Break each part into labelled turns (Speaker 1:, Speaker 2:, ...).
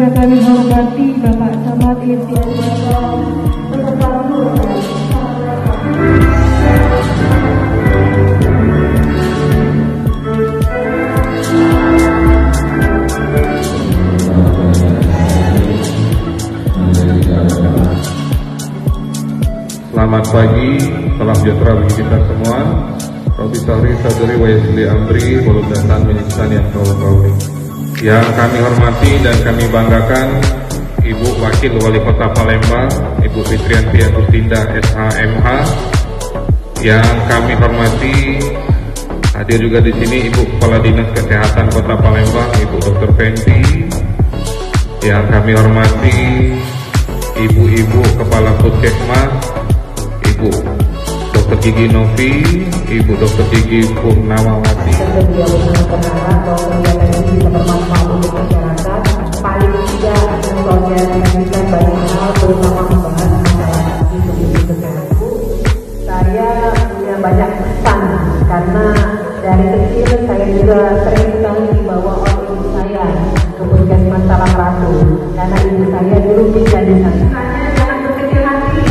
Speaker 1: Yang kami hormati Bapak Camat Irtian beserta seluruh
Speaker 2: Selamat pagi, salam sejahtera bagi kita semua. Rabbi Sahri Sadri wa Yasli Amri Waludatan Menyiksan yang kauli. Yang kami hormati dan kami banggakan Ibu Wakil Wali Kota Palembang, Ibu Fitrianti Agustinda SHMH. Yang kami hormati hadir juga di sini Ibu Kepala Dinas Kesehatan Kota Palembang, Ibu Dr. Fenty. Yang kami hormati Ibu-ibu Kepala Puskesmas, Ibu Dr. Gigi Novi, Ibu Dr. Gigi Purnawati.
Speaker 1: Beliau sangat berharap bahwa kegiatan ini bisa bermanfaat untuk masyarakat. Paling tidak mensosialisasikan banyak hal, terutama membahas masalah isu-isu kesehatan. Saya punya banyak pesan karena dari kecil saya juga sering sekali dibawa oleh ibu saya ke puskesmas Salam Ratu karena ibu saya dulu tinggal di sana. Jangan berkecil hati,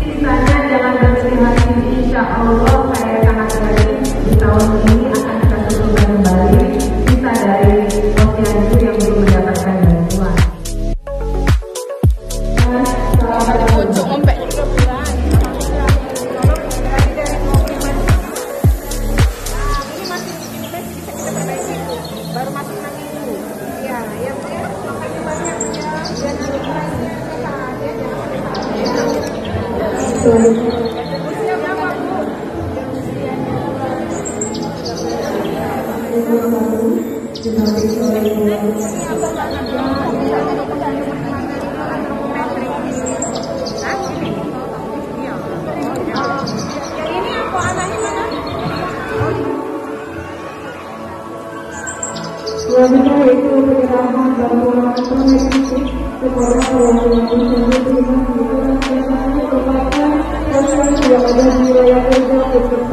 Speaker 1: sisanya jangan berkecil hati. Insya Allah saya sangat yakin di tahun ini akan kita turunkan kembali sisa dari posyandu yang belum mendapatkan bantuan.
Speaker 3: Baru masuk nanti itu. Iya, ya Bu ya. Makasih banyak ya. Dan ini aku anaknya mana?
Speaker 1: Selanjutnya yaitu penyerahan bantuan domestik kepada orang-orang yang terlibat kepada yang ada di wilayah kerja untuk